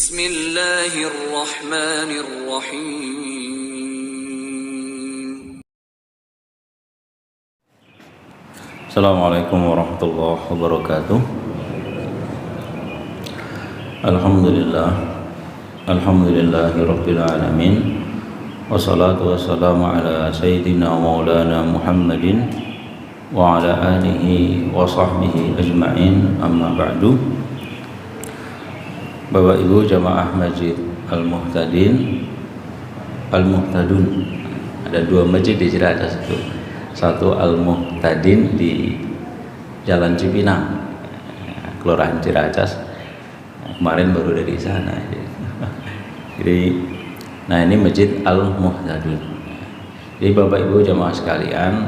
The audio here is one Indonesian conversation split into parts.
Bismillahirrahmanirrahim. Assalamualaikum warahmatullahi wabarakatuh. Alhamdulillahi rabbil alamin. Wassalatu wassalamu ala sayyidina maulana Muhammadin wa ala alihi wa sahbihi ajma'in, amma ba'du. Bapak Ibu jamaah Masjid Al-Muhtadin, Al-Muhtadun. Ada dua masjid di Ciracas itu. Satu Al-Muhtadin di Jalan Cipinang, Kelurahan Ciracas. Kemarin baru dari sana. Jadi, nah ini Masjid Al-Muhtadun. Jadi Bapak Ibu jamaah sekalian,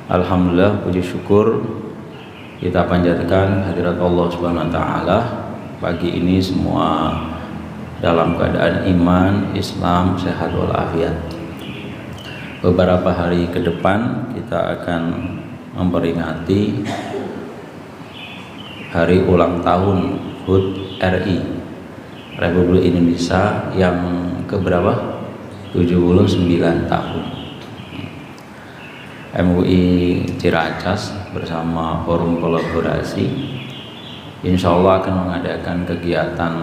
alhamdulillah puji syukur kita panjatkan hadirat Allah Subhanahu wa taala. Pagi ini semua dalam keadaan iman, Islam, sehat walafiat. Beberapa hari ke depan kita akan memperingati hari ulang tahun HUT RI Republik Indonesia yang keberapa? 79 tahun. MUI Ciracas bersama Forum Kolaborasi insya Allah akan mengadakan kegiatan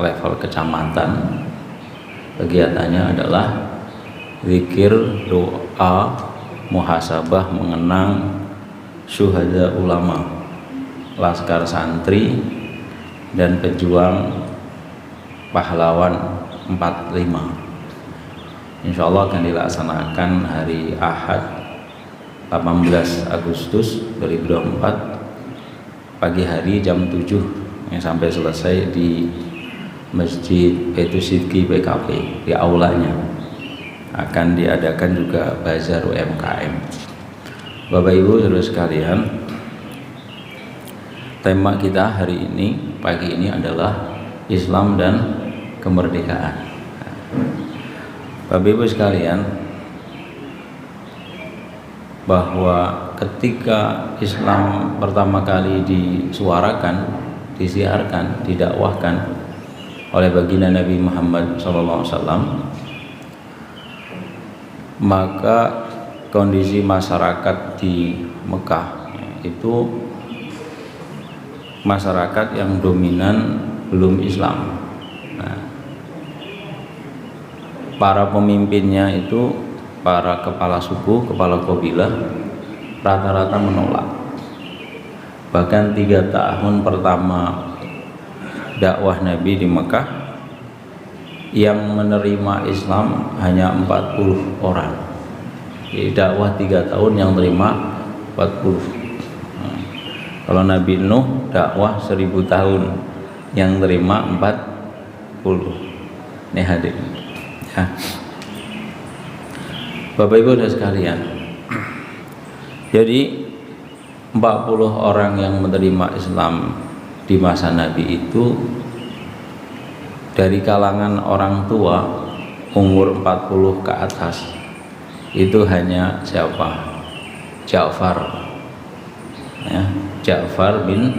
level kecamatan. Kegiatannya adalah zikir, doa, muhasabah mengenang syuhada ulama, laskar santri, dan pejuang pahlawan 45. Insya Allah akan dilaksanakan hari Ahad 18 Agustus 2024 pagi hari jam 7 yang sampai selesai di Masjid Baitu Sidki PKP di aulanya. Akan diadakan juga bazar UMKM. Bapak Ibu saudara sekalian, tema kita hari ini pagi ini adalah Islam dan kemerdekaan. Bapak Ibu sekalian, bahwa ketika Islam pertama kali disuarakan, disiarkan, didakwahkan oleh baginda Nabi Muhammad SAW, maka kondisi masyarakat di Mekah itu masyarakat yang dominan belum Islam. Nah, para pemimpinnya itu para kepala suku, kepala kabilah rata-rata menolak. Bahkan 3 tahun pertama dakwah Nabi di Mekah, yang menerima Islam hanya 40 orang. Jadi dakwah 3 tahun yang terima 40. Nah, kalau Nabi Nuh dakwah 1000 tahun yang terima 40. Ini hadir ya. Bapak Ibu dan sekalian, jadi 40 orang yang menerima Islam di masa Nabi itu dari kalangan orang tua umur 40 ke atas itu hanya siapa? Ja'far ya, Ja'far bin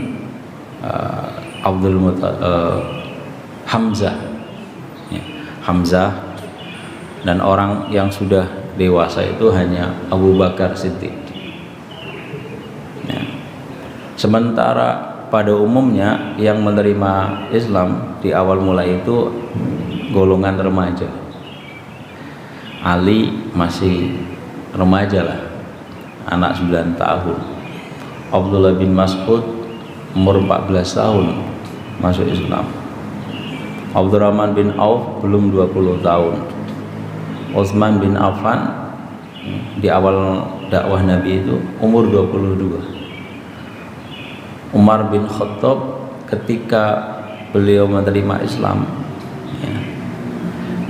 Hamzah ya, Hamzah. Dan orang yang sudah dewasa itu hanya Abu Bakar Siddiq ya. Sementara pada umumnya yang menerima Islam di awal mulai itu golongan remaja. Ali masih remaja lah, anak 9 tahun. Abdullah bin Mas'ud umur 14 tahun masuk Islam. Abdurrahman bin Auf belum 20 tahun. Utsman bin Affan di awal dakwah Nabi itu umur 22. Umar bin Khattab ketika beliau menerima Islam ya,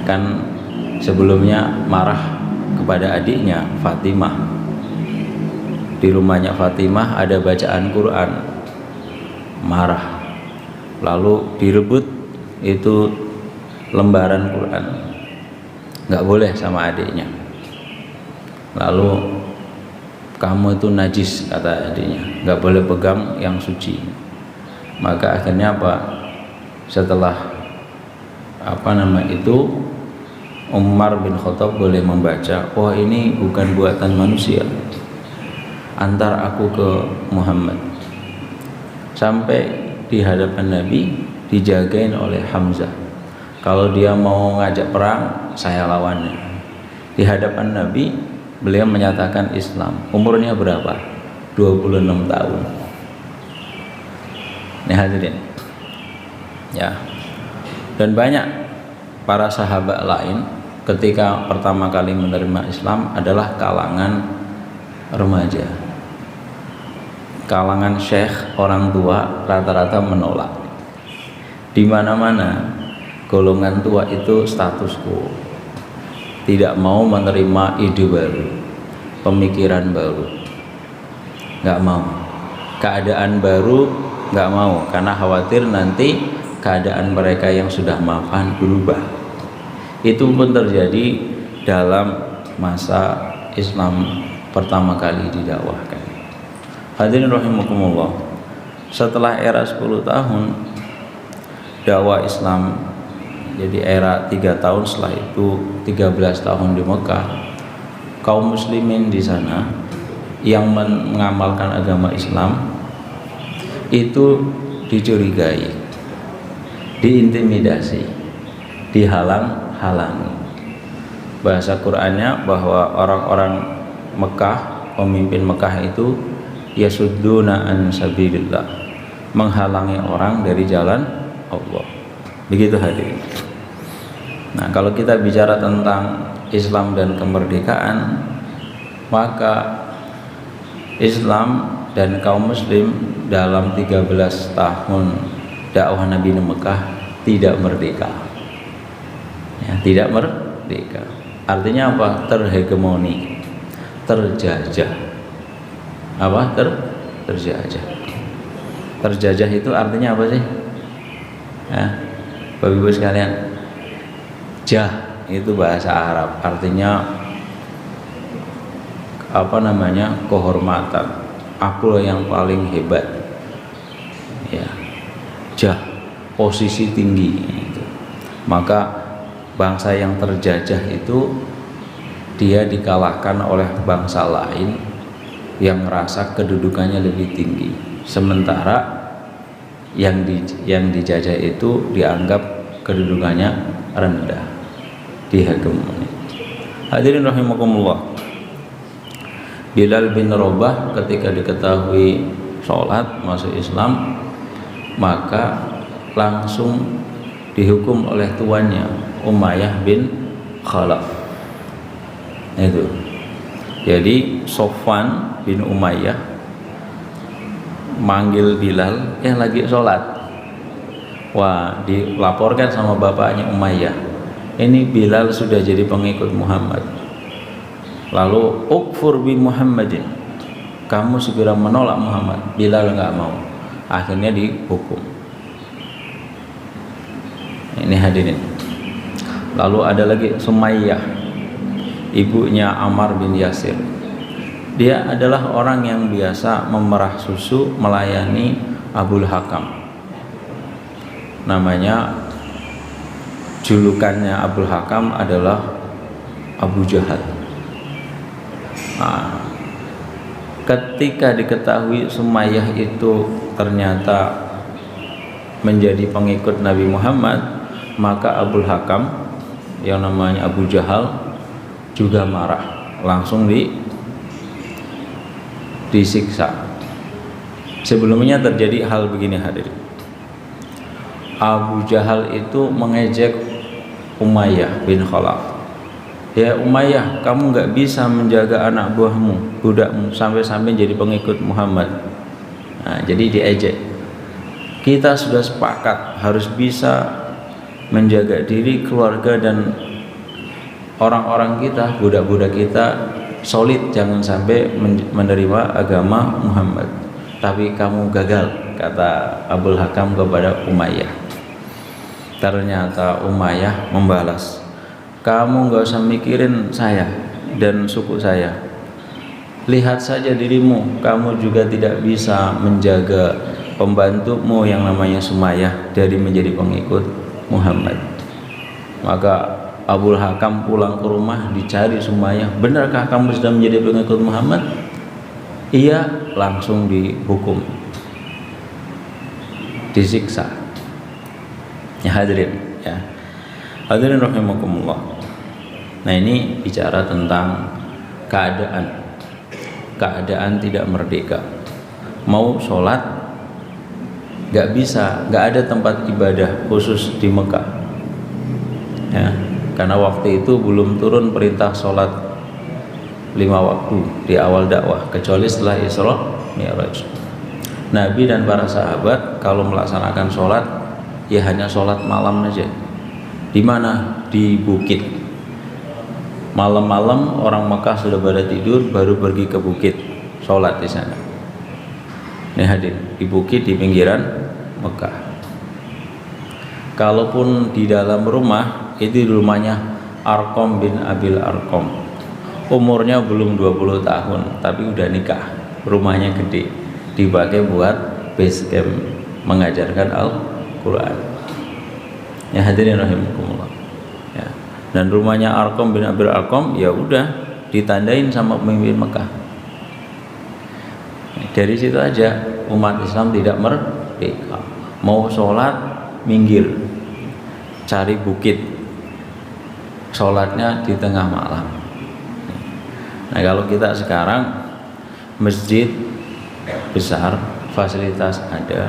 kan sebelumnya marah kepada adiknya Fatimah. Di rumahnya Fatimah ada bacaan Quran, marah, lalu direbut itu lembaran Quran, nggak boleh sama adiknya. Lalu kamu itu najis, kata adiknya, nggak boleh pegang yang suci. Maka akhirnya apa? Setelah Umar bin Khattab boleh membaca, oh ini bukan buatan manusia, antar aku ke Muhammad. Sampai di hadapan Nabi dijagain oleh Hamzah. Kalau dia mau ngajak perang, saya lawannya. Di hadapan Nabi beliau menyatakan Islam. Umurnya berapa? 26 tahun. Ini hadirin. Ya. Dan banyak para sahabat lain ketika pertama kali menerima Islam adalah kalangan remaja. Kalangan syekh, orang tua rata-rata menolak. Di mana-mana golongan tua itu status quo. Tidak mau menerima ide baru, pemikiran baru. Nggak mau. Keadaan baru nggak mau, karena khawatir nanti keadaan mereka yang sudah mapan berubah. Itu pun terjadi dalam masa Islam pertama kali didakwahkan. Hadirin rahimakumullah, setelah era 10 tahun dakwah Islam, jadi era 3 tahun, setelah itu 13 tahun di Mekah, kaum muslimin di sana yang mengamalkan agama Islam itu dicurigai, diintimidasi, dihalang-halangi. Bahasa Qur'annya bahwa orang-orang Mekah, pemimpin Mekah itu yasudduna an sabilillah, menghalangi orang dari jalan Allah. Begitu hadirin. Nah, kalau kita bicara tentang Islam dan kemerdekaan, maka Islam dan kaum muslim dalam 13 tahun dakwah Nabi di Mekah tidak merdeka. Ya, tidak merdeka. Artinya apa? Terhegemoni, terjajah. Apa? Terjajah. Terjajah itu artinya apa sih? Ya, Bapak Ibu sekalian, jah itu bahasa Arab, artinya kehormatan, aku yang paling hebat, ya, jah, posisi tinggi gitu. Maka bangsa yang terjajah itu dia dikalahkan oleh bangsa lain yang merasa kedudukannya lebih tinggi, sementara yang dijajah itu dianggap kedudukannya rendah, dihegemoni. Hadirin rahimakumullah, Bilal bin Rabah ketika diketahui sholat masuk Islam, maka langsung dihukum oleh tuannya Umayyah bin Khalaf. Itu. Jadi Sofwan bin Umayyah manggil Bilal yang lagi sholat. Wah, dilaporkan sama bapaknya Umayyah, ini Bilal sudah jadi pengikut Muhammad. Lalu ukfur bi Muhammadin, kamu segera menolak Muhammad. Bilal nggak mau, akhirnya dihukum. Ini hadirin. Lalu ada lagi Sumayyah, ibunya Ammar bin Yasir. Dia adalah orang yang biasa memerah susu melayani Abul Hakam. Namanya, julukannya Abul Hakam adalah Abu Jahal. Nah, ketika diketahui Sumayyah itu ternyata menjadi pengikut Nabi Muhammad, maka Abul Hakam yang namanya Abu Jahal juga marah, langsung disiksa. Sebelumnya terjadi hal begini hadirin. Abu Jahal itu mengejek Umayyah bin Khalaf. Ya Umayyah, kamu nggak bisa menjaga anak buahmu, budakmu, sampai-sampai jadi pengikut Muhammad. Nah, jadi diejek. Kita sudah sepakat harus bisa menjaga diri, keluarga, dan orang-orang kita, budak-budak kita solid, jangan sampai menerima agama Muhammad. Tapi kamu gagal, kata Abul Hakam kepada Umayyah. Ternyata Umayyah membalas, kamu gak usah mikirin saya dan suku saya, lihat saja dirimu, kamu juga tidak bisa menjaga pembantumu yang namanya Sumayyah dari menjadi pengikut Muhammad. Maka Abul Hakam pulang ke rumah, dicari semuanya, benarkah kamu sudah menjadi pengikut Muhammad? Iya, langsung dihukum, disiksa. Ya hadirin, ya hadirin rahimakumullah. Nah ini bicara tentang keadaan tidak merdeka. Mau sholat gak bisa, gak ada tempat ibadah khusus di Mekah, ya, karena waktu itu belum turun perintah sholat 5 waktu di awal dakwah, kecuali setelah Isra Mi'raj. Nabi dan para sahabat kalau melaksanakan sholat ya hanya sholat malam aja. Di mana? Di bukit. Malam-malam orang Mekah sudah pada tidur, baru pergi ke bukit sholat di sana. Ini hadir di bukit di pinggiran Mekah. Kalaupun di dalam rumah, itu di rumahnya Arqam bin Abil Arqam. Umurnya belum 20 tahun, tapi udah nikah. Rumahnya gede, dipakai buat base camp mengajarkan Al-Quran. Ya hadirin rahimakumullah. Ya. Dan rumahnya Arqam bin Abil Arqam ya udah ditandain sama pemimpin Mekah. Dari situ aja umat Islam tidak merdeka. Mau sholat minggir, cari bukit, sholatnya di tengah malam. Nah kalau kita sekarang masjid besar, fasilitas ada,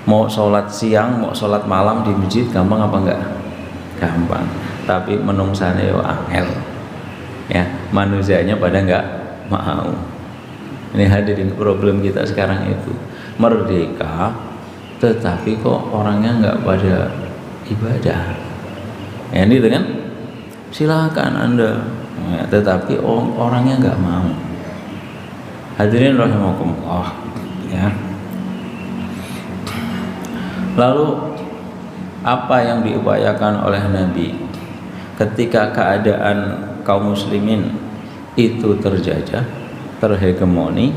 mau sholat siang, mau sholat malam di masjid gampang apa enggak? Gampang. Tapi menungsane yo angel, ya manusianya pada enggak mau. Ini hadirin problem kita sekarang itu merdeka, tetapi kok orangnya enggak pada ibadah. Ya, ini dengan silakan Anda, ya, tetapi orangnya enggak mau. Hadirin rahimakumullah, ya. Lalu apa yang diupayakan oleh Nabi ketika keadaan kaum muslimin itu terjajah, terhegemoni,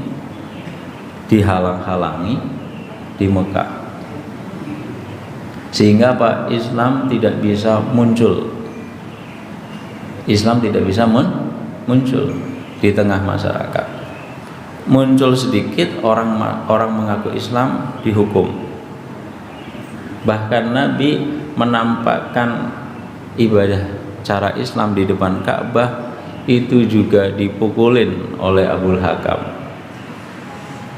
dihalang-halangi di Mekah, sehingga Pak Islam tidak bisa muncul. Islam tidak bisa muncul di tengah masyarakat. Muncul sedikit orang mengaku Islam dihukum. Bahkan Nabi menampakkan ibadah cara Islam di depan Ka'bah itu juga dipukulin oleh Abul Hakam,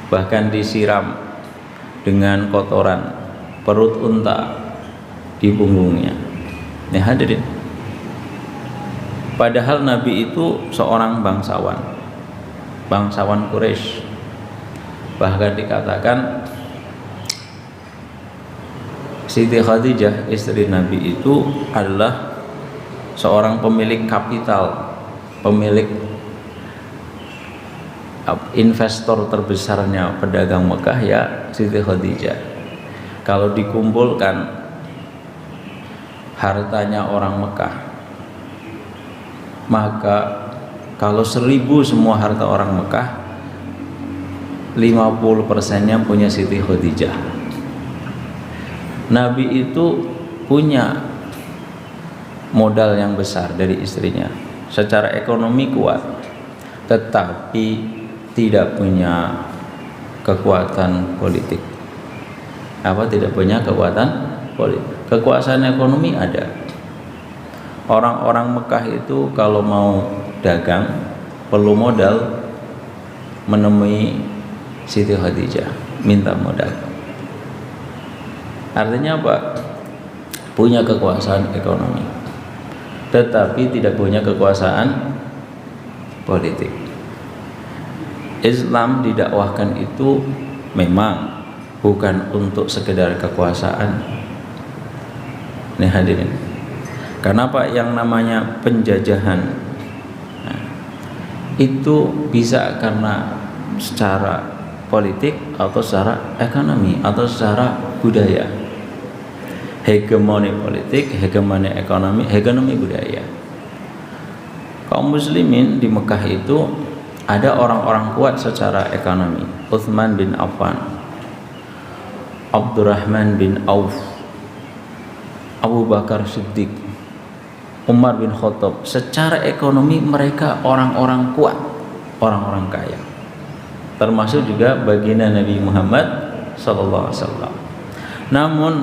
bahkan disiram dengan kotoran perut unta di punggungnya. Nih hadirin, padahal Nabi itu seorang bangsawan Quraisy. Bahkan dikatakan Siti Khadijah istri Nabi itu adalah seorang pemilik kapital, pemilik investor terbesarnya pedagang Mekah, ya Siti Khadijah. Kalau dikumpulkan hartanya orang Mekah, maka kalau 1000 semua harta orang Mekah, 50%-nya punya Siti Khadijah. Nabi itu punya modal yang besar dari istrinya, secara ekonomi kuat, tetapi tidak punya kekuatan politik. Apa tidak punya kekuatan politik? Kekuasaan ekonomi ada. Orang-orang Mekah itu kalau mau dagang perlu modal, menemui Siti Khadijah, minta modal. Artinya apa? Punya kekuasaan ekonomi, tetapi tidak punya kekuasaan politik. Islam didakwahkan itu memang bukan untuk sekedar kekuasaan. Nih hadirin, kenapa yang namanya penjajahan itu bisa karena secara politik atau secara ekonomi atau secara budaya. Hegemoni politik, hegemoni ekonomi, hegemoni budaya. Kaum muslimin di Mekah itu ada orang-orang kuat secara ekonomi. Utsman bin Affan, Abdurrahman bin Auf, Abu Bakar Siddiq, Umar bin Khattab, secara ekonomi mereka orang-orang kuat, orang-orang kaya. Termasuk juga baginda Nabi Muhammad sallallahu alaihi wasallam. Namun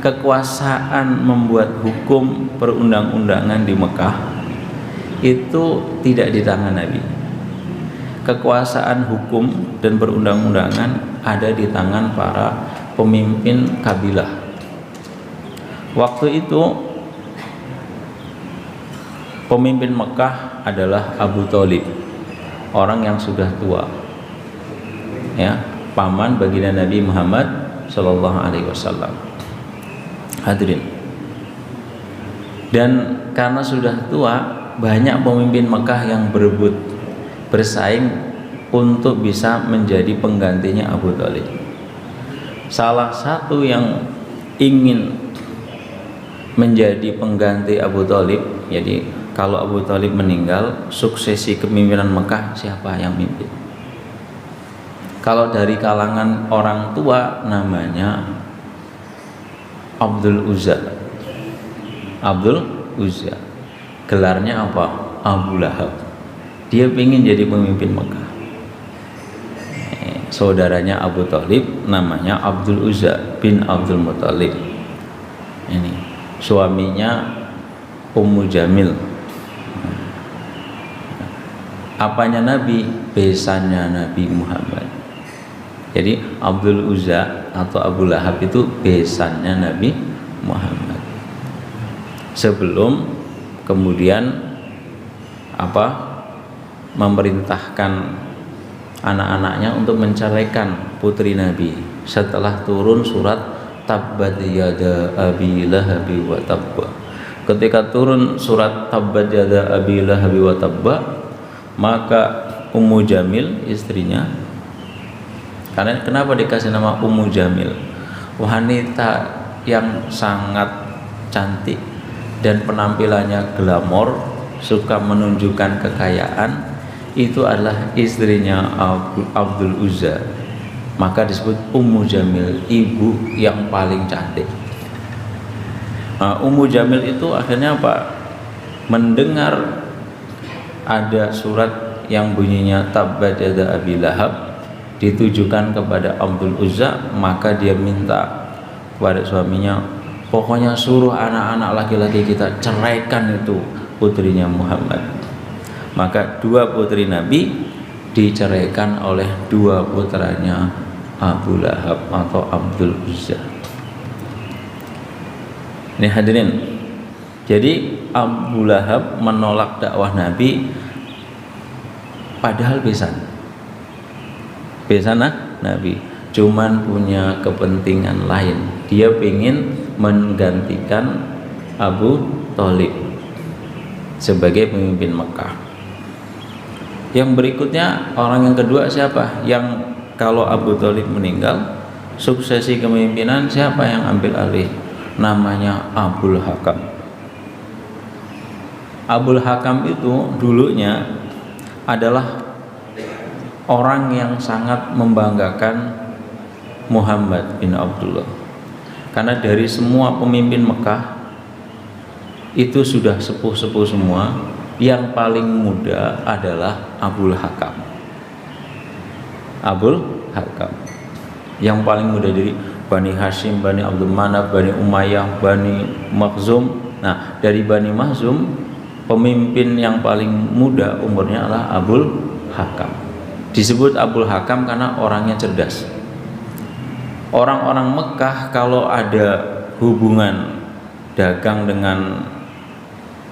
kekuasaan membuat hukum perundang-undangan di Mekah itu tidak di tangan Nabi. Kekuasaan hukum dan perundang-undangan ada di tangan para pemimpin kabilah. Waktu itu pemimpin Mekah adalah Abu Thalib, orang yang sudah tua, ya, paman baginda Nabi Muhammad Shallallahu Alaihi Wasallam. Hadirin, dan karena sudah tua, banyak pemimpin Mekah yang berebut bersaing untuk bisa menjadi penggantinya Abu Thalib. Salah satu yang ingin menjadi pengganti Abu Thalib, jadi kalau Abu Thalib meninggal, suksesi kepemimpinan Mekah siapa yang mimpin? Kalau dari kalangan orang tua namanya Abdul Uzza. Abdul Uzza, gelarnya apa? Abu Lahab. Dia ingin jadi pemimpin Mekah. Saudaranya Abu Thalib namanya Abdul Uzza bin Abdul Muthalib. Ini suaminya Ummu Jamil. Apanya Nabi? Besannya Nabi Muhammad. Jadi Abdul Uzza atau Abu Lahab itu besannya Nabi Muhammad. Sebelum kemudian memerintahkan anak-anaknya untuk menceraikan putri Nabi setelah turun surat Tabbat yada abi lahabi wa tabba. Ketika turun surat Tabbat yada abi lahabi wa tabba, maka Ummu Jamil istrinya, karena kenapa dikasih nama Ummu Jamil? Wanita yang sangat cantik dan penampilannya glamor, suka menunjukkan kekayaan, itu adalah istrinya Abdul Uzza. Maka disebut Ummu Jamil, ibu yang paling cantik. Ummu Jamil itu akhirnya mendengar ada surat yang bunyinya Tabbat yada abi lahab ditujukan kepada Abdul Uzza, maka dia minta kepada suaminya, pokoknya suruh anak-anak laki-laki kita ceraikan itu putrinya Muhammad. Maka dua putri Nabi diceraikan oleh dua putranya Abu Lahab atau Abdul Uzza. Ini hadirin, jadi Abu Lahab menolak dakwah Nabi, padahal besan Nabi, cuman punya kepentingan lain. Dia ingin menggantikan Abu Thalib sebagai pemimpin Mekah. Yang berikutnya, orang yang kedua siapa? Yang kalau Abu Thalib meninggal, suksesi kepemimpinan siapa yang ambil alih? Namanya Abul Hakam. Abul Hakam itu dulunya adalah orang yang sangat membanggakan Muhammad bin Abdullah, karena dari semua pemimpin Mekah itu sudah sepuh-sepuh semua, yang paling muda adalah Abul Hakam. Abul Hakam yang paling muda dari Bani Hashim, Bani Abdul Manaf, Bani Umayyah, Bani Makhzum. Nah, dari Bani Makhzum, pemimpin yang paling muda umurnya adalah Abul Hakam. Disebut Abul Hakam karena orangnya cerdas. Orang-orang Mekah kalau ada hubungan dagang dengan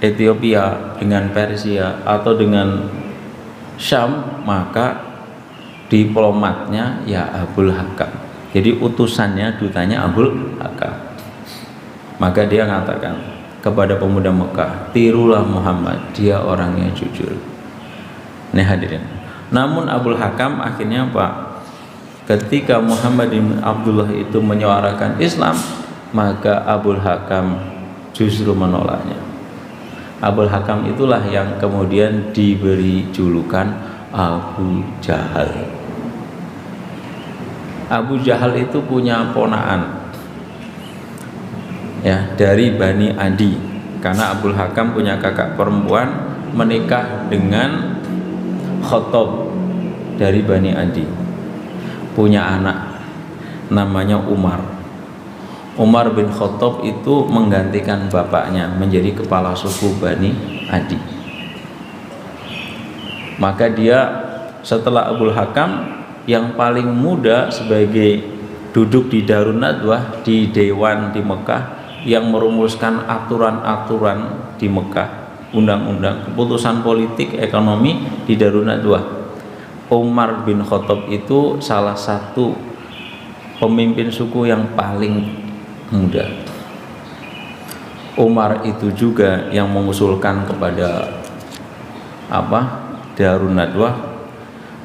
Ethiopia, dengan Persia atau dengan Syam, maka diplomatnya ya Abul Hakam. Jadi utusannya, dutanya Abul Hakam. Maka dia mengatakan kepada pemuda Mekah, tirulah Muhammad, dia orangnya jujur. Nih hadirin. Namun Abul Hakam akhirnya ketika Muhammad bin Abdullah itu menyuarakan Islam, maka Abul Hakam justru menolaknya. Abul Hakam itulah yang kemudian diberi julukan Abu Jahal. Abu Jahal itu punya ponaan ya dari Bani Adi. karena Abul Hakam punya kakak perempuan menikah dengan Khattab dari Bani Adi, punya anak namanya Umar. Umar bin Khattab itu menggantikan bapaknya menjadi kepala suku Bani Adi. Maka dia setelah Abul Hakam yang paling muda sebagai duduk di Darun Nadwah, di Dewan di Mekah, yang merumuskan aturan-aturan di Mekah, undang-undang, keputusan politik, ekonomi di Darun Nadwah. Umar bin Khattab itu salah satu pemimpin suku yang paling muda. Umar itu juga yang mengusulkan kepada Darun Nadwah,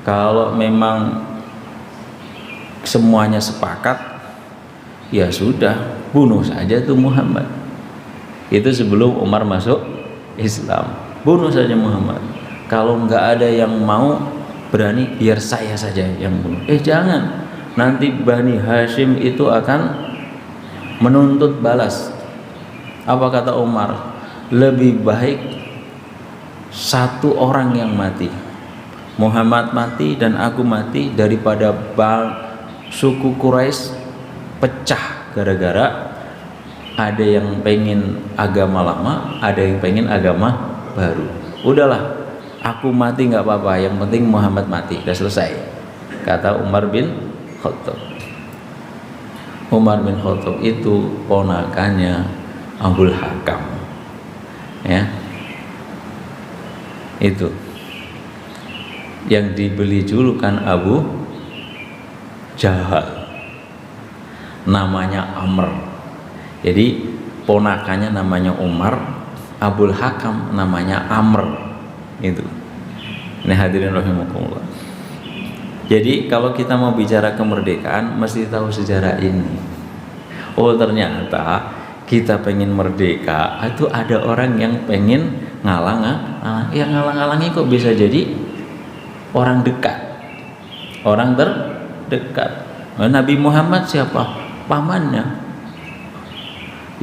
kalau memang semuanya sepakat, ya sudah, bunuh saja tuh Muhammad. Itu sebelum Umar masuk Islam, bunuh saja Muhammad. Kalau nggak ada yang mau berani, biar saya saja yang bunuh. Jangan, nanti Bani Hashim itu akan menuntut balas. Apa kata Umar? Lebih baik satu orang yang mati, Muhammad mati dan aku mati, daripada suku Quraisy pecah gara-gara ada yang pengen agama lama, ada yang pengen agama baru. Udahlah, aku mati nggak apa-apa, yang penting Muhammad mati, udah selesai, kata Umar bin Khattab. Umar bin Khattab itu ponakannya Abul Hakam, ya, itu yang dibeli julukan Abu Jahal, namanya Amr. Jadi ponakannya namanya Umar, Abul Hakam namanya Amr. Itu. Ini hadirin rahimakumullah. Jadi kalau kita mau bicara kemerdekaan, mesti tahu sejarah ini. Oh, ternyata kita pengen merdeka, itu ada orang yang pengen yang ngalang-ngalangi kok bisa jadi orang dekat, orang terdekat. Nabi Muhammad siapa? Pamannya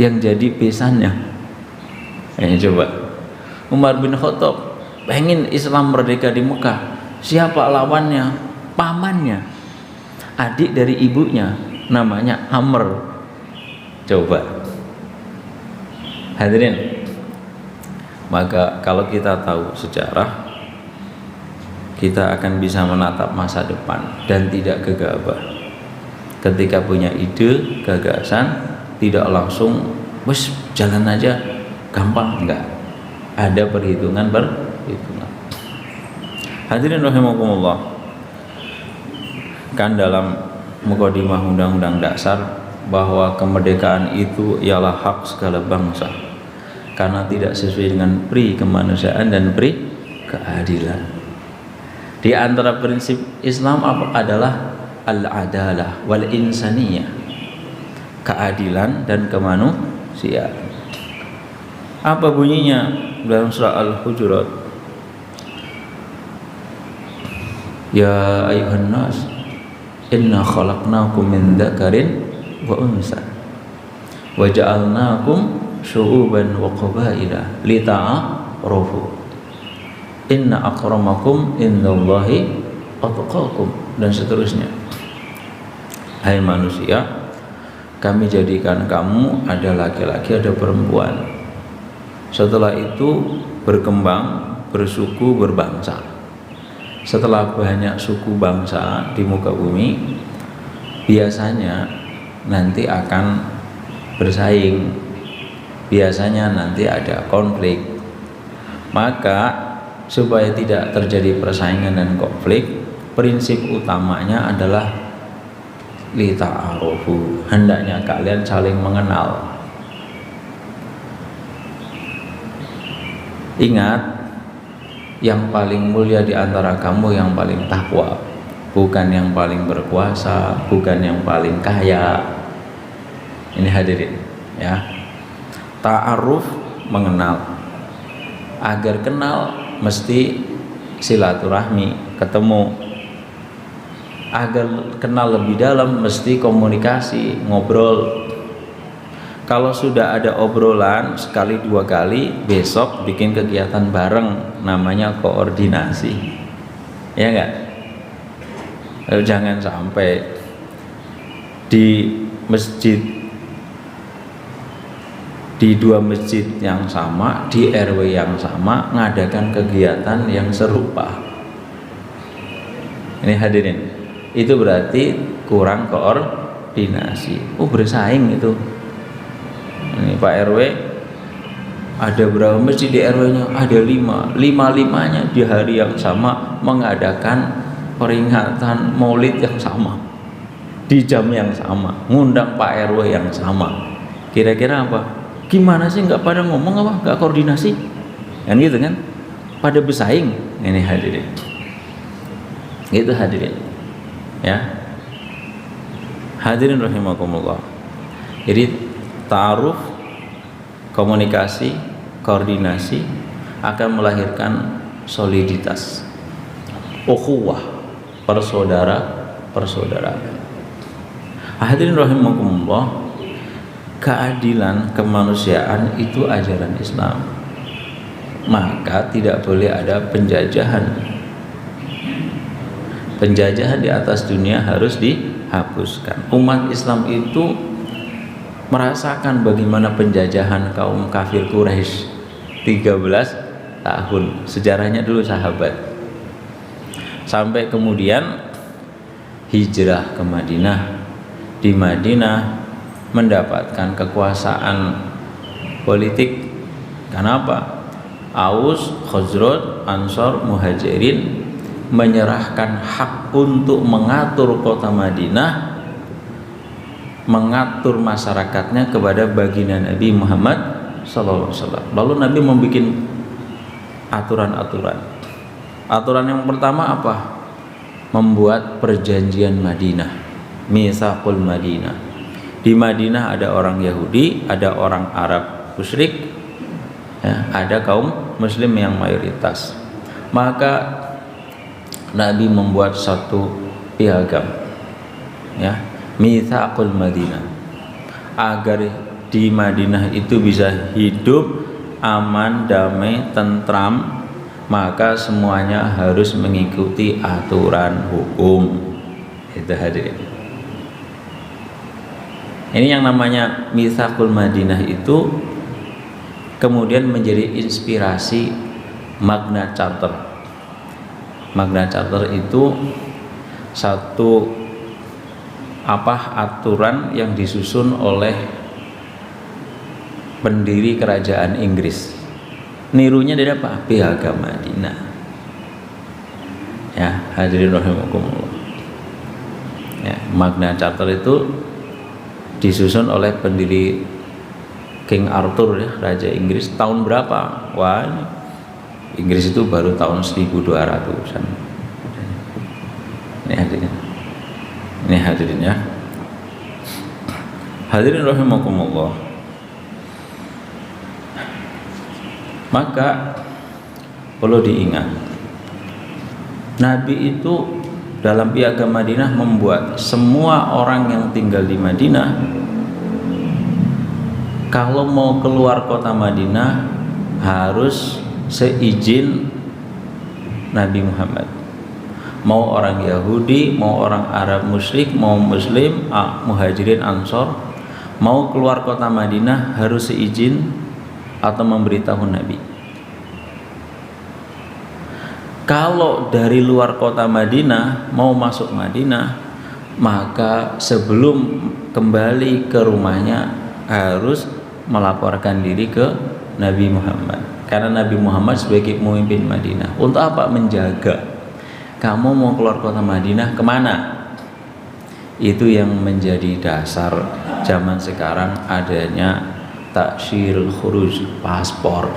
yang jadi besannya. Coba, Umar bin Khattab pengen Islam merdeka di Mekah, siapa lawannya? Pamannya, adik dari ibunya, namanya Amr. Coba, hadirin, maka kalau kita tahu sejarah, kita akan bisa menatap masa depan dan tidak gegabah. Ketika punya ide, gagasan, tidak langsung wes jalan aja gampang, enggak, ada perhitungan. Hadirin rahimakumullah, kan dalam mukadimah Undang-Undang Dasar bahwa kemerdekaan itu ialah hak segala bangsa karena tidak sesuai dengan pri kemanusiaan dan pri keadilan. Di antara prinsip Islam adalah al-adalah wal insaniyah, keadilan dan kemanusiaan. Apa bunyinya dalam surah Al-Hujurat? Ya ayuhan nas, inna khalaqnakum min dzakarin wa unsa wa ja'alnakum syu'uban wa qabaila lita'arafu inna akramakum indallahi atqakum, dan seterusnya. Hai manusia, kami jadikan kamu ada laki-laki ada perempuan, setelah itu berkembang, bersuku, berbangsa. Setelah banyak suku bangsa di muka bumi, biasanya nanti akan bersaing, biasanya nanti ada konflik. Maka supaya tidak terjadi persaingan dan konflik, prinsip utamanya adalah lita'arufu, hendaknya kalian saling mengenal. Ingat, yang paling mulia di antara kamu yang paling takwa, bukan yang paling berkuasa, bukan yang paling kaya. Ini hadirin, ya. Ta'aruf, mengenal. Agar kenal mesti silaturahmi, ketemu. Agar kenal lebih dalam mesti komunikasi, ngobrol. Kalau sudah ada obrolan sekali dua kali, besok bikin kegiatan bareng, namanya koordinasi, ya enggak? Jangan sampai di masjid, di dua masjid yang sama, di RW yang sama, ngadakan kegiatan yang serupa. Ini hadirin, itu berarti kurang koordinasi. Bersaing itu. Ini Pak RW, ada berapa masjid di RW-nya? Ada 5. 5-5-nya di hari yang sama mengadakan peringatan maulid yang sama, di jam yang sama, ngundang Pak RW yang sama. Kira-kira apa? Gimana sih, nggak pada ngomong apa? Nggak koordinasi? Kan gitu kan? Pada bersaing. Ini hadirin. Itu hadirin. Ya. Hadirin rahimakumullah. Jadi ta'aruf, komunikasi, koordinasi akan melahirkan soliditas, ukhuwah, persaudaraan. Hadirin rahimakumullah, keadilan kemanusiaan itu ajaran Islam. Maka tidak boleh ada penjajahan. Penjajahan di atas dunia harus dihapuskan. Umat Islam itu merasakan bagaimana penjajahan kaum kafir Quraisy 13 tahun. Sejarahnya dulu sahabat. Sampai kemudian hijrah ke Madinah. Di Madinah mendapatkan kekuasaan politik. Kenapa? Aus, Khazraj, Ansor, Muhajirin menyerahkan hak untuk mengatur kota Madinah, mengatur masyarakatnya kepada baginda Nabi Muhammad SAW. Lalu Nabi membuat aturan-aturan. Aturan yang pertama apa? Membuat perjanjian Madinah, Mitsaqul Madinah. Di Madinah ada orang Yahudi, ada orang Arab musyrik, ya, ada kaum Muslim yang mayoritas. Maka Nabi membuat satu piagam, ya, Mitsaqul Madinah, agar di Madinah itu bisa hidup aman, damai, tentram, maka semuanya harus mengikuti aturan hukum. Itu hadirin. Ini yang namanya Mitsaqul Madinah itu kemudian menjadi inspirasi Magna Charta. Magna Charta itu satu aturan yang disusun oleh pendiri kerajaan Inggris. Nirunya dari apa? Piagam Madinah. Ya, hadirin rahimakumullah. Ya, Magna Charta itu disusun oleh pendiri King Arthur, ya, Raja Inggris. Tahun berapa? Wah, Inggris itu baru tahun 1200-an. Ini hadirin. Ini hadirin, ya. Hadirin rahimakumullah. Maka perlu diingat, Nabi itu dalam piagam Madinah membuat semua orang yang tinggal di Madinah, kalau mau keluar kota Madinah harus seizin Nabi Muhammad. Mau orang Yahudi, mau orang Arab musyrik, mau Muslim, Muhajirin, Ansor, mau keluar kota Madinah harus seizin atau memberitahu Nabi. Kalau dari luar kota Madinah mau masuk Madinah, maka sebelum kembali ke rumahnya harus melaporkan diri ke Nabi Muhammad. Karena Nabi Muhammad sebagai pemimpin Madinah. Untuk apa? Menjaga. Kamu mau keluar kota Madinah kemana? Itu yang menjadi dasar zaman sekarang adanya taksyirul khuruj, paspor.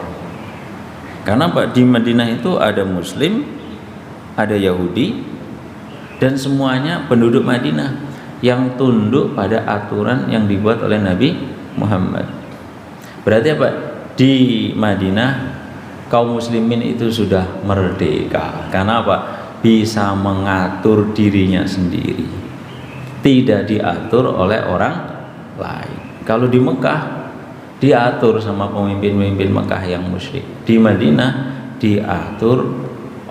Karena Pak, di Madinah itu ada Muslim, ada Yahudi, dan semuanya penduduk Madinah yang tunduk pada aturan yang dibuat oleh Nabi Muhammad. Berarti apa? Di Madinah kaum muslimin itu sudah merdeka. Karena apa? Bisa mengatur dirinya sendiri, tidak diatur oleh orang lain. Kalau di Mekah diatur sama pemimpin-pemimpin Mekah yang musyrik. Di Madinah diatur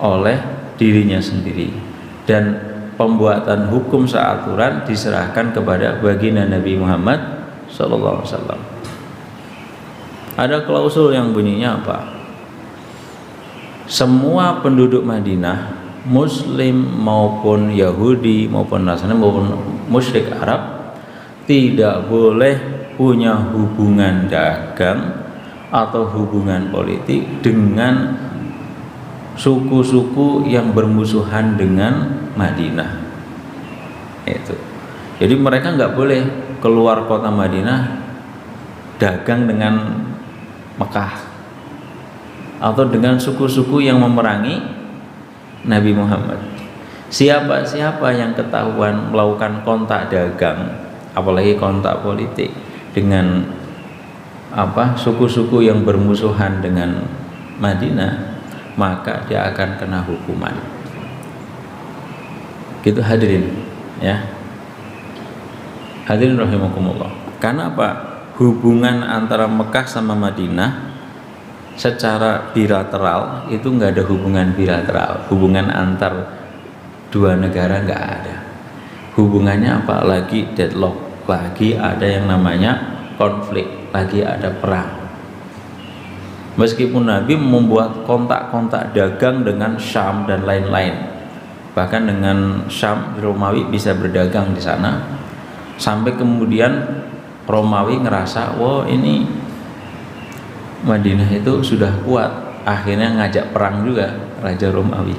oleh dirinya sendiri, dan pembuatan hukum seaturan diserahkan kepada baginda Nabi Muhammad SAW. Ada klausul yang bunyinya apa? Semua penduduk Madinah, Muslim maupun Yahudi maupun Nasrani maupun musyrik Arab, tidak boleh punya hubungan dagang atau hubungan politik dengan suku-suku yang bermusuhan dengan Madinah. Itu. Jadi mereka nggak boleh keluar kota Madinah dagang dengan Mekah atau dengan suku-suku yang memerangi Nabi Muhammad. Siapa-siapa yang ketahuan melakukan kontak dagang, apalagi kontak politik dengan suku-suku yang bermusuhan dengan Madinah, maka dia akan kena hukuman. Gitu hadirin, ya. Hadirin rahimakumullah. Karena apa? Hubungan antara Mekah sama Madinah secara bilateral itu nggak ada hubungan bilateral. Hubungan antar dua negara nggak ada. Hubungannya apa? Lagi deadlock, lagi ada yang namanya konflik, lagi ada perang. Meskipun Nabi membuat kontak-kontak dagang dengan Syam dan lain-lain, bahkan dengan Syam, Romawi bisa berdagang di sana, sampai kemudian Romawi ngerasa, wah ini Madinah itu sudah kuat, akhirnya ngajak perang juga Raja Romawi.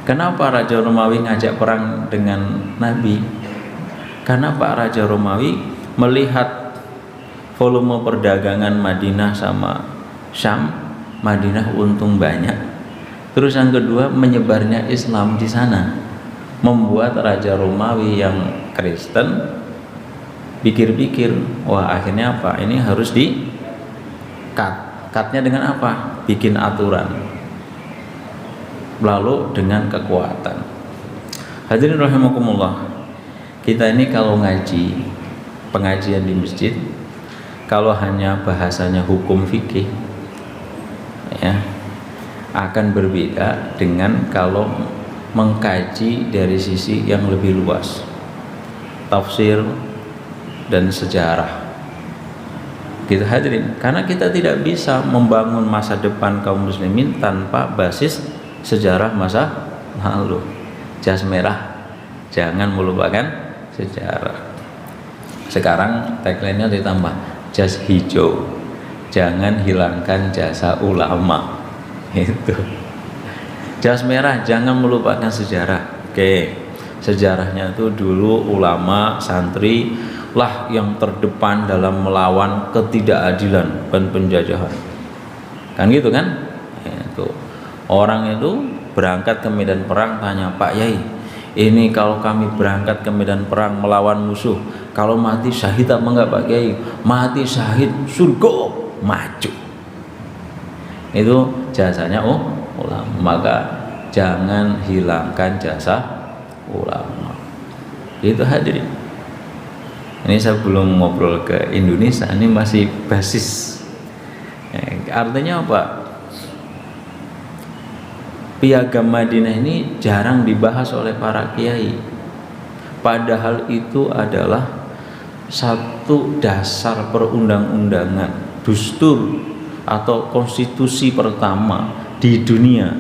Kenapa Raja Romawi ngajak perang dengan Nabi? Karena Pak Raja Romawi melihat volume perdagangan Madinah sama Syam, Madinah untung banyak. Terus yang kedua, menyebarnya Islam di sana membuat Raja Romawi yang Kristen pikir-pikir, wah akhirnya apa? Ini harus di cutnya dengan apa? Bikin aturan, lalu dengan kekuatan. Hadirin rahimakumullah, kita ini kalau ngaji pengajian di masjid, kalau hanya bahasanya hukum fikih, ya, akan berbeda dengan kalau mengkaji dari sisi yang lebih luas, tafsir dan sejarah. Gitu hadirin, karena kita tidak bisa membangun masa depan kaum muslimin tanpa basis sejarah masa lalu. Jas merah, jangan melupakan sejarah. Sekarang tagline-nya ditambah, jas hijau, jangan hilangkan jasa ulama. Itu. Jas merah, jangan melupakan sejarah. Oke, sejarahnya itu dulu ulama santri lah yang terdepan dalam melawan ketidakadilan dan penjajahan. Kan gitu kan? Itu. Orang itu berangkat ke medan perang, tanya, Pak Yai, ini kalau kami berangkat ke medan perang melawan musuh, kalau mati syahid apa enggak Pak Kiai? Mati syahid surga, maju. Itu jasanya ulama. Maka jangan hilangkan jasa ulama. Itu hadirin. Ini saya belum ngobrol ke Indonesia, ini masih basis. Artinya apa? Piagam Madinah ini jarang dibahas oleh para kiai. Padahal itu adalah satu dasar perundang-undangan, dustur atau konstitusi pertama di dunia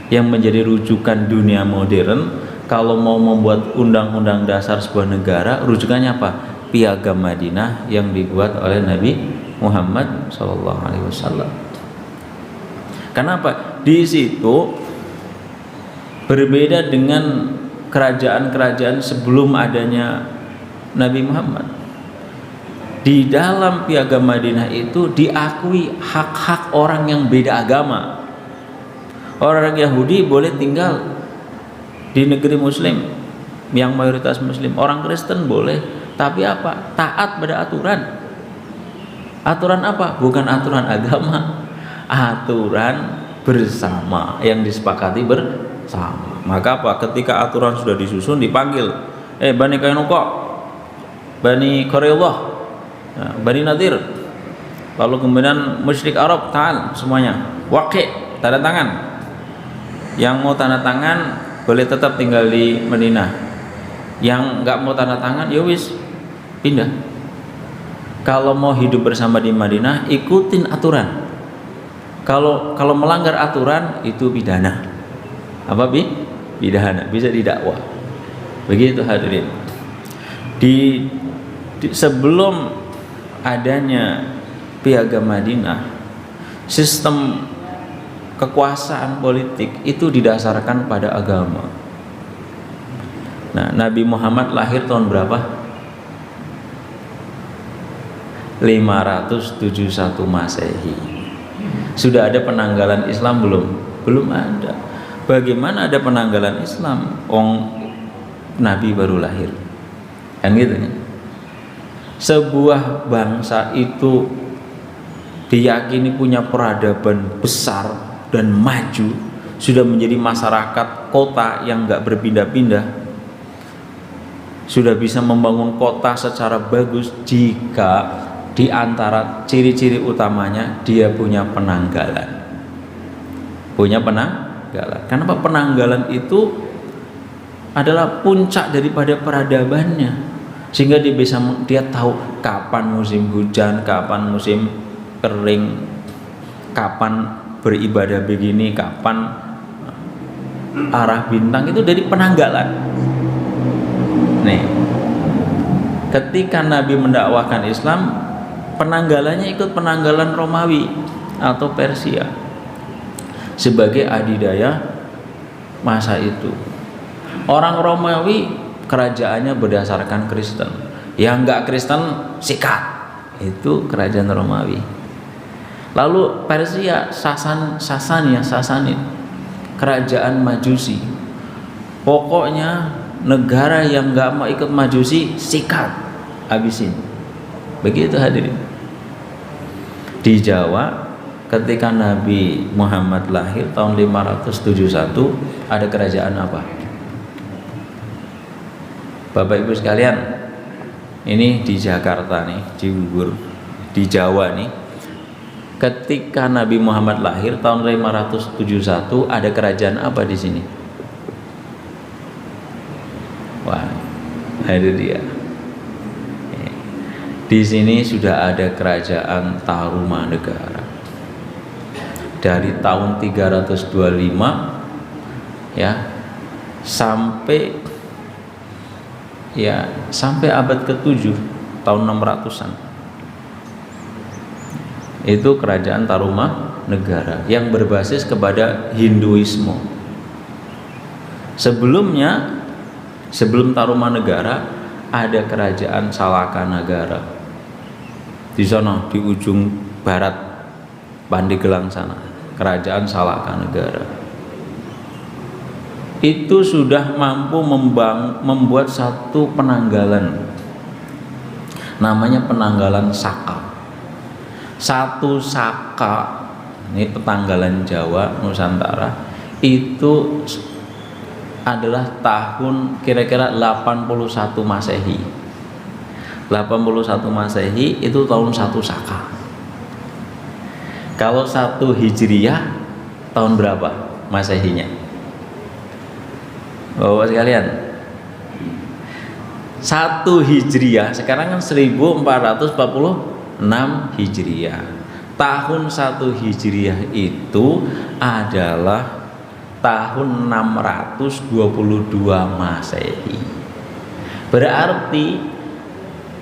yang menjadi rujukan dunia modern. Kalau mau membuat undang-undang dasar sebuah negara, rujukannya apa? Piagam Madinah yang dibuat oleh Nabi Muhammad SAW. Kenapa? Di situ berbeda dengan kerajaan-kerajaan sebelum adanya Nabi Muhammad. Di dalam Piagam Madinah itu diakui hak-hak orang yang beda agama. Orang Yahudi boleh tinggal di negeri Muslim yang mayoritas Muslim. Orang Kristen boleh, tapi apa? Taat pada aturan. Aturan apa? Bukan aturan agama, aturan bersama yang disepakati bersama. Maka apa? Ketika aturan sudah disusun, dipanggil, Bani Kainuqa, Bani Quraizah, Bani Nadir, lalu kemudian musyrik Arab, semuanya Waqi' tanda tangan. Yang mau tanda tangan boleh tetap tinggal di Madinah, yang nggak mau tanda tangan ya wis pindah. Kalau mau hidup bersama di Madinah, ikutin aturan. Kalau melanggar aturan itu pidana. Apa pidana, bisa didakwa. Begitu hadirin. Sebelum adanya Piagam Madinah, sistem kekuasaan politik itu didasarkan pada agama. Nah, Nabi Muhammad lahir tahun berapa? 571 Masehi. Sudah ada penanggalan Islam belum? Belum ada. Bagaimana ada penanggalan Islam? Nabi baru lahir. Kan gitu ya. Sebuah bangsa itu diyakini punya peradaban besar dan maju, sudah menjadi masyarakat kota yang enggak berpindah-pindah, sudah bisa membangun kota secara bagus jika di antara ciri-ciri utamanya dia punya penanggalan. Punya penanggalan. Kenapa penanggalan itu adalah puncak daripada peradabannya, sehingga dia tahu kapan musim hujan, kapan musim kering, kapan beribadah begini, kapan arah bintang, itu dari penanggalan. Nih, ketika Nabi mendakwahkan Islam, penanggalannya ikut penanggalan Romawi atau Persia sebagai adidaya masa itu. Orang Romawi kerajaannya berdasarkan Kristen, yang enggak Kristen sikat, itu kerajaan Romawi. Lalu Persia, Sasanid, kerajaan Majusi. Pokoknya negara yang nggak mau ikut Majusi sikat, habisin. Begitu hadirin. Di Jawa, ketika Nabi Muhammad lahir tahun 571, ada kerajaan apa? Bapak Ibu sekalian, ini di Jakarta nih, Cibubur, di Jawa nih. Ketika Nabi Muhammad lahir tahun 571, ada kerajaan apa di sini? Wah, itu dia. Di sini sudah ada kerajaan Tarumanegara. Dari tahun 325 ya sampai abad ke-7 tahun 600-an. Itu kerajaan Tarumanegara yang berbasis kepada Hinduisme. Sebelum Tarumanegara ada kerajaan Salakanagara. Di sana di ujung barat Pandeglang sana, kerajaan Salakanagara. Itu sudah mampu membuat satu penanggalan, namanya penanggalan Saka. Satu saka, ini penanggalan Jawa Nusantara, itu adalah tahun kira-kira 81 Masehi. 81 Masehi itu tahun 1 Saka. Kalau 1 Hijriyah tahun berapa Masehinya? Bapak sekalian, 1 Hijriyah sekarang kan 1446 Hijriyah. Tahun 1 Hijriyah itu adalah tahun 622 Masehi. Berarti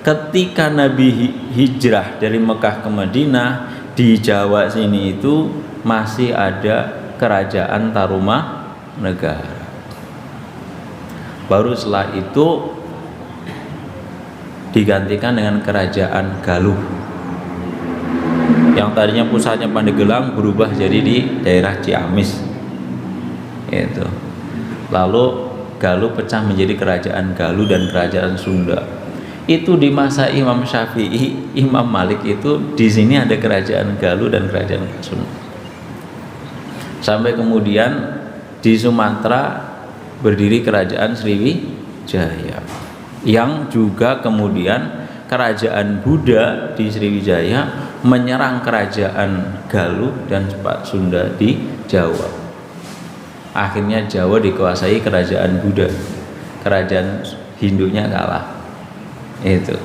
ketika Nabi hijrah dari Mekah ke Madinah, di Jawa sini itu masih ada kerajaan Tarumanegara. Baru setelah itu digantikan dengan kerajaan Galuh, yang tadinya pusatnya Pandeglang berubah jadi di daerah Ciamis. Itu. Lalu Galuh pecah menjadi kerajaan Galuh dan kerajaan Sunda. Itu di masa Imam Syafi'i, Imam Malik itu di sini ada kerajaan Galuh dan kerajaan Sunda. Sampai kemudian di Sumatera berdiri kerajaan Sriwijaya. yang juga kemudian kerajaan Buddha di Sriwijaya menyerang kerajaan Galuh dan Selat Sunda di Jawa. Akhirnya Jawa dikuasai kerajaan Buddha, kerajaan Hindunya kalah. Itu.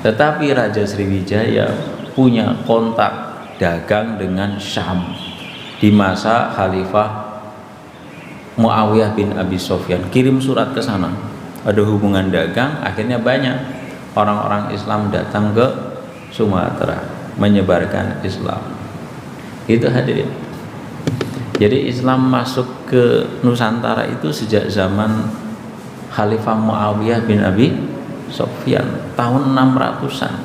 Tetapi Raja Sriwijaya punya kontak dagang dengan Syam di masa Khalifah Muawiyah bin Abi Sufyan, kirim surat ke sana, ada hubungan dagang. Akhirnya banyak orang-orang Islam datang ke Sumatera menyebarkan Islam. Itu hadirin. Jadi Islam masuk ke Nusantara itu sejak zaman Khalifah Muawiyah bin Abi Sufyan tahun 600-an.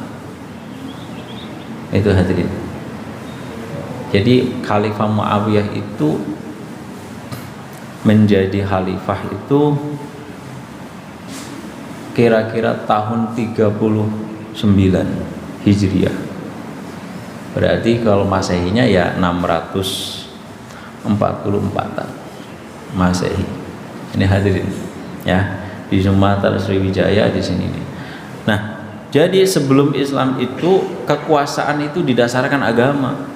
Itu hadirin. Jadi Khalifah Muawiyah itu menjadi khalifah itu kira-kira tahun 39 Hijriah. Berarti kalau Masehinya ya 644 Masehi. Ini hadirin ya, di Sumatera Sriwijaya di sini nih. Nah, jadi sebelum Islam itu kekuasaan itu didasarkan agama,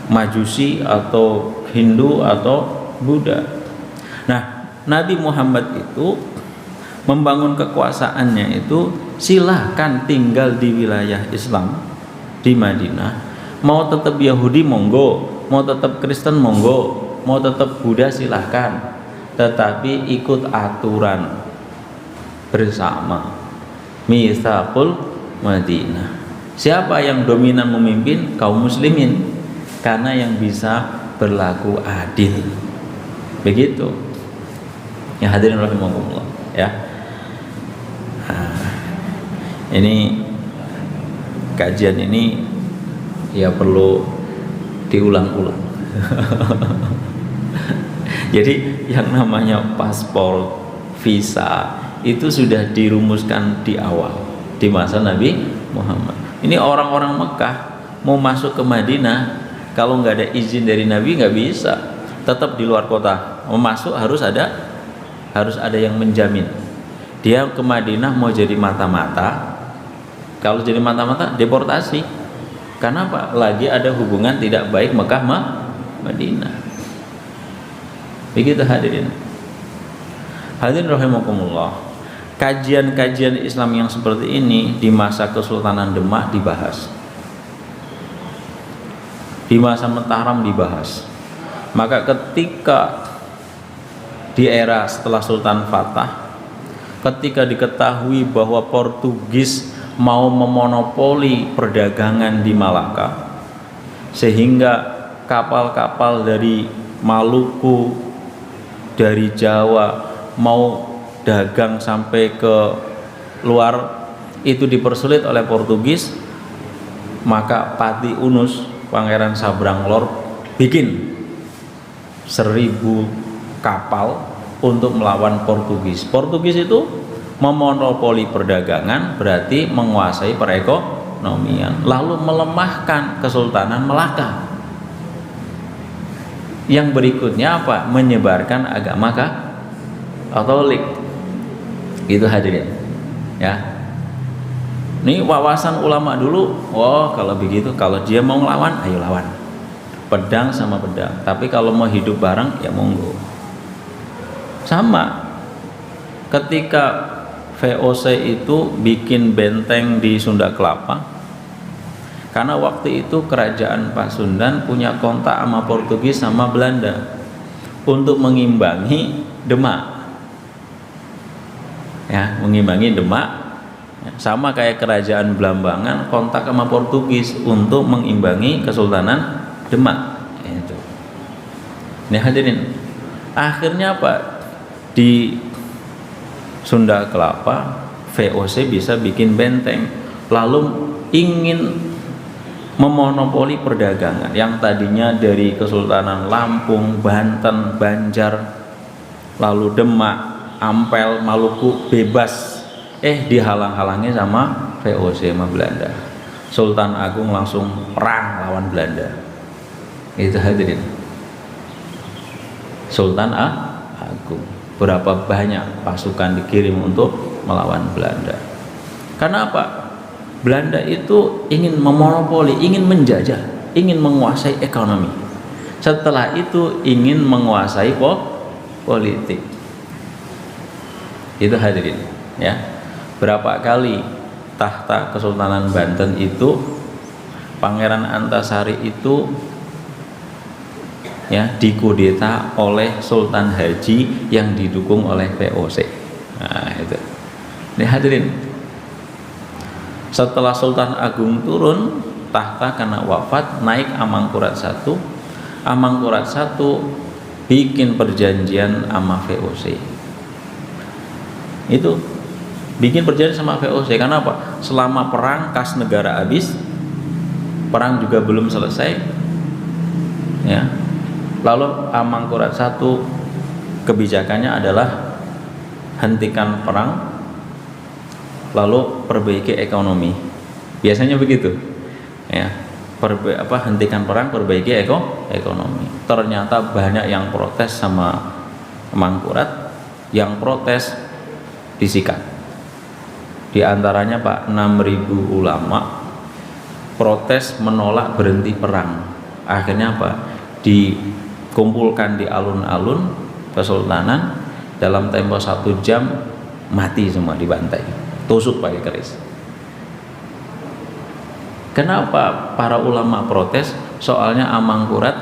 Majusi atau Hindu atau Buddha. Nah, Nabi Muhammad itu membangun kekuasaannya itu silahkan tinggal di wilayah Islam di Madinah. Mau tetap Yahudi monggo, mau tetap Kristen monggo, mau tetap Buddha silahkan, tetapi ikut aturan bersama Mitsaqul Madinah. Siapa yang dominan memimpin? Kaum muslimin, karena yang bisa berlaku adil. Begitu. Ya hadirin rahimakumullah ya. Nah, ini kajian ini ya perlu diulang-ulang. Jadi yang namanya paspor, visa itu sudah dirumuskan di awal di masa Nabi Muhammad. Ini orang-orang Mekah mau masuk ke Madinah, kalau nggak ada izin dari Nabi nggak bisa, tetap di luar kota. Mau masuk harus ada yang menjamin. Dia ke Madinah mau jadi mata-mata, kalau jadi mata-mata deportasi. Karena apa? Lagi ada hubungan tidak baik Mekah Madinah. Begitu hadirin. Hadirin rahimakumullah. Kajian-kajian Islam yang seperti ini di masa Kesultanan Demak dibahas, di masa Mataram dibahas. Maka ketika di era setelah Sultan Fatah, ketika diketahui bahwa Portugis mau memonopoli perdagangan di Malaka, sehingga kapal-kapal dari Maluku, dari Jawa mau dagang sampai ke luar itu dipersulit oleh Portugis, maka Pati Unus, Pangeran Sabranglor bikin 1000 kapal untuk melawan Portugis. Portugis itu memonopoli perdagangan, berarti menguasai perekonomian, lalu melemahkan Kesultanan Melaka. Yang berikutnya apa? Menyebarkan agama Katolik. Itu hadirin ya. Ini wawasan ulama dulu. Oh, kalau begitu, kalau dia mau ngelawan, ayo lawan, pedang sama pedang. Tapi kalau mau hidup bareng, ya monggo. Sama ketika VOC itu bikin benteng di Sunda Kelapa, karena waktu itu kerajaan Pasundan punya kontak sama Portugis sama Belanda untuk mengimbangi Demak. Ya, mengimbangi Demak. Sama kayak kerajaan Blambangan kontak sama Portugis untuk mengimbangi Kesultanan Demak. Itu. Ini hadirin. Akhirnya apa? Di Sunda Kelapa VOC bisa bikin benteng, lalu ingin memonopoli perdagangan yang tadinya dari Kesultanan Lampung, Banten, Banjar, lalu Demak, Ampel, Maluku bebas, dihalang-halangi sama VOC sama Belanda. Sultan Agung langsung perang lawan Belanda. Itu hadirin. Sultan Agung. berapa banyak pasukan dikirim untuk melawan Belanda. Karena apa? Belanda itu ingin memonopoli, ingin menjajah, ingin menguasai ekonomi. Setelah itu ingin menguasai politik. Itu hadirin, ya. Berapa kali tahta Kesultanan Banten itu Pangeran Antasari itu ya dikudeta oleh Sultan Haji yang didukung oleh VOC. Nah, itu. Ini hadirin. Setelah Sultan Agung turun tahta karena wafat, naik Amangkurat I. Amangkurat I bikin perjanjian sama VOC. Itu bikin perjanjian sama VOC karena apa? Selama perang kas negara habis, perang juga belum selesai, ya. Lalu Amangkurat I kebijakannya adalah hentikan perang, lalu perbaiki ekonomi. Biasanya begitu, ya. Hentikan perang, perbaiki ekonomi. Ternyata banyak yang protes sama Amangkurat, yang protes disikat. Di antaranya Pak 6.000 ulama protes menolak berhenti perang. Akhirnya apa? Dikumpulkan di alun-alun Kesultanan, dalam tempo 1 jam mati semua, dibantai, tusuk pakai keris. Kenapa para ulama protes? Soalnya Amangkurat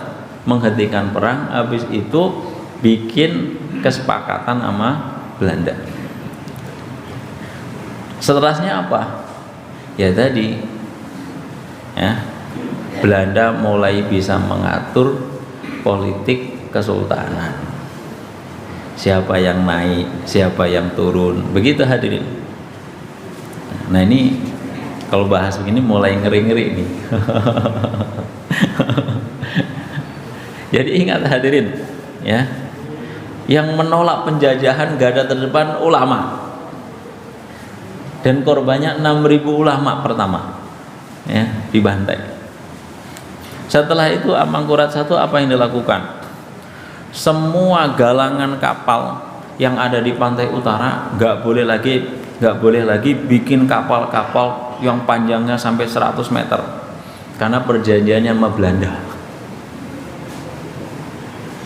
menghentikan perang, habis itu bikin kesepakatan sama Belanda. Setelahnya apa? Ya tadi, ya, Belanda mulai bisa mengatur politik kesultanan. Siapa yang naik, siapa yang turun, begitu hadirin. Nah ini kalau bahas begini mulai ngeri-ngeri nih. Jadi ingat hadirin, ya, yang menolak penjajahan garda terdepan ulama, dan korbannya 6.000 ulama pertama, ya, dibantai. Setelah itu Amangkurat I apa yang dilakukan? Semua galangan kapal yang ada di pantai utara nggak boleh lagi bikin kapal-kapal yang panjangnya sampai 100 meter, karena perjanjiannya sama Belanda.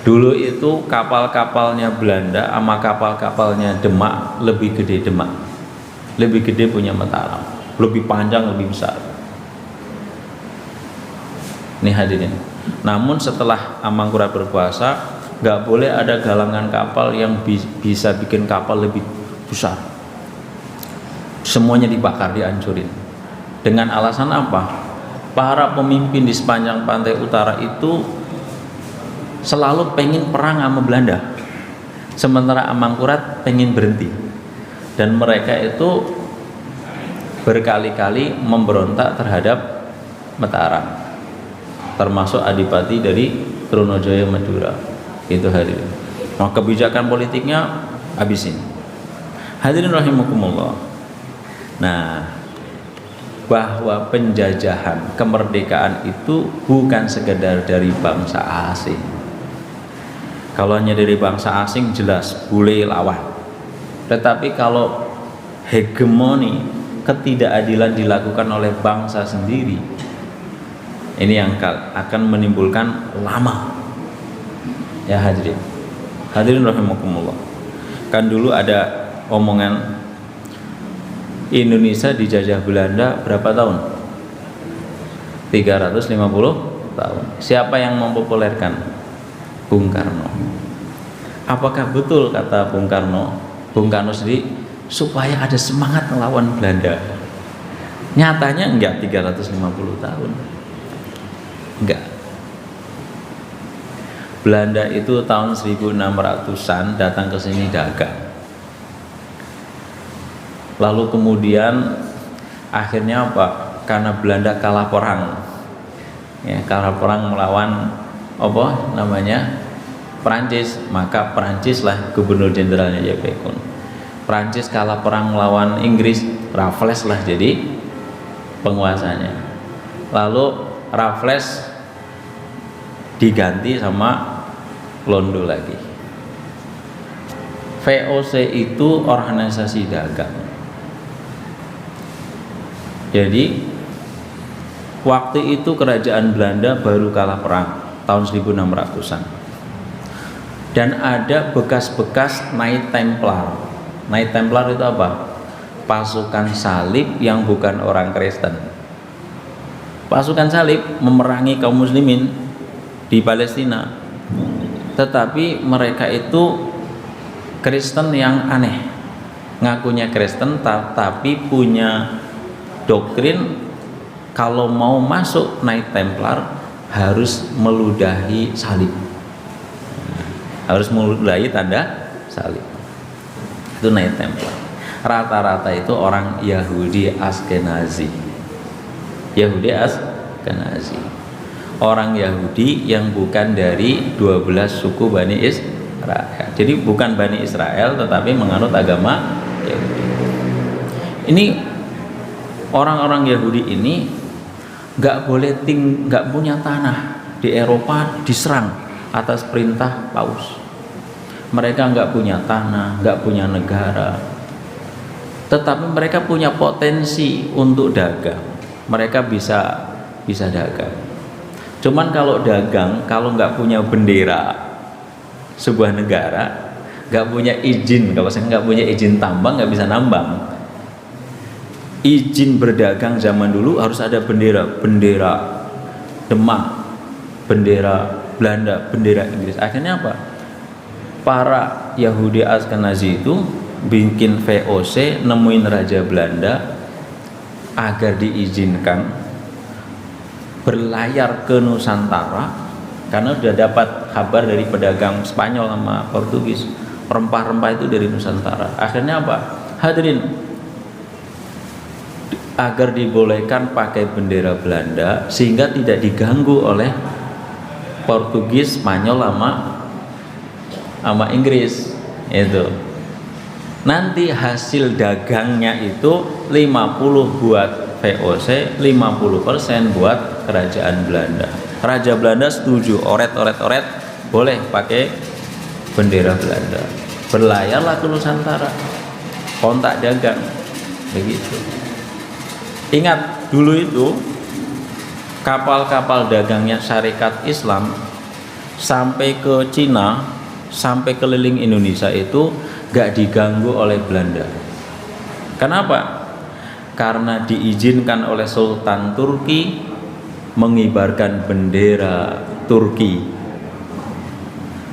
Dulu itu kapal-kapalnya Belanda sama kapal-kapalnya Demak lebih gede Demak, lebih gede punya Mataram, lebih panjang, lebih besar. Ini hadirin. Namun setelah Amangkurat berkuasa, nggak boleh ada galangan kapal yang bisa bikin kapal lebih besar. Semuanya dibakar, dihancurin. Dengan alasan apa? Para pemimpin di sepanjang pantai utara itu selalu pengen perang sama Belanda, sementara Amangkurat pengen berhenti. Dan mereka itu berkali-kali memberontak terhadap Mataram, termasuk adipati dari Trunojoyo Madura. Itu hadirin. Nah, kebijakan politiknya habisin. Hadirin rahimakumullah. Nah, bahwa penjajahan kemerdekaan itu bukan sekedar dari bangsa asing. Kalau hanya dari bangsa asing jelas boleh lawan. Tetapi kalau hegemoni, ketidakadilan dilakukan oleh bangsa sendiri, ini yang akan menimbulkan lama. Ya hadirin. Hadirin rahimakumullah. Kan dulu ada omongan Indonesia dijajah Belanda berapa tahun? 350 tahun. Siapa yang mempopulerkan? Bung Karno. Apakah betul kata Bung Karno? Bung Karno sendiri supaya ada semangat melawan Belanda. Nyatanya enggak 350 tahun. Enggak. Belanda itu tahun 1600-an datang ke sini dagang. Lalu kemudian akhirnya apa? Karena Belanda kalah perang, ya, kalah perang melawan apa namanya Perancis, maka Perancis lah gubernur jenderalnya Jefferson. Perancis kalah perang melawan Inggris, Raffles lah jadi penguasanya. Lalu Raffles diganti sama Londo lagi. VOC itu organisasi dagang. Jadi waktu itu kerajaan Belanda baru kalah perang tahun 1600-an. Dan ada bekas-bekas Knight Templar. Knight Templar itu apa? Pasukan salib yang bukan orang Kristen. Pasukan salib memerangi kaum muslimin di Palestina. Tetapi mereka itu Kristen yang aneh. Ngakunya Kristen tapi punya doktrin kalau mau masuk Knight Templar harus meludahi salib. Harus meludahi tanda salib. Itu Knight Templar. Rata-rata itu orang Yahudi Askenazi. Yahudi Askenazi. Orang Yahudi yang bukan dari 12 suku Bani Israel. Jadi bukan Bani Israel tetapi menganut agama Yahudi. Ini orang-orang Yahudi ini nggak punya tanah di Eropa, diserang atas perintah Paus. Mereka nggak punya tanah, nggak punya negara, tetapi mereka punya potensi untuk dagang. Mereka bisa dagang. Cuman kalau dagang, kalau nggak punya bendera sebuah negara, nggak punya izin, kalau saya nggak punya izin tambang, nggak bisa nambang. Izin berdagang zaman dulu harus ada bendera Demak, bendera Belanda, bendera Inggris. Akhirnya apa? Para Yahudi Askenazi itu bikin VOC, nemuin Raja Belanda agar diizinkan berlayar ke Nusantara karena sudah dapat kabar dari pedagang Spanyol sama Portugis, rempah-rempah itu dari Nusantara. Akhirnya apa? Hadirin, agar dibolehkan pakai bendera Belanda sehingga tidak diganggu oleh Portugis, Spanyol sama Inggris. Itu nanti hasil dagangnya itu 50 buat VOC, 50% buat kerajaan Belanda. Raja Belanda setuju, oret boleh pakai bendera Belanda. Berlayarlah ke Nusantara, kontak dagang, begitu. Ingat dulu itu kapal-kapal dagangnya Syarikat Islam sampai ke Cina, sampai keliling Indonesia itu gak diganggu oleh Belanda. Kenapa? Karena diizinkan oleh Sultan Turki mengibarkan bendera Turki.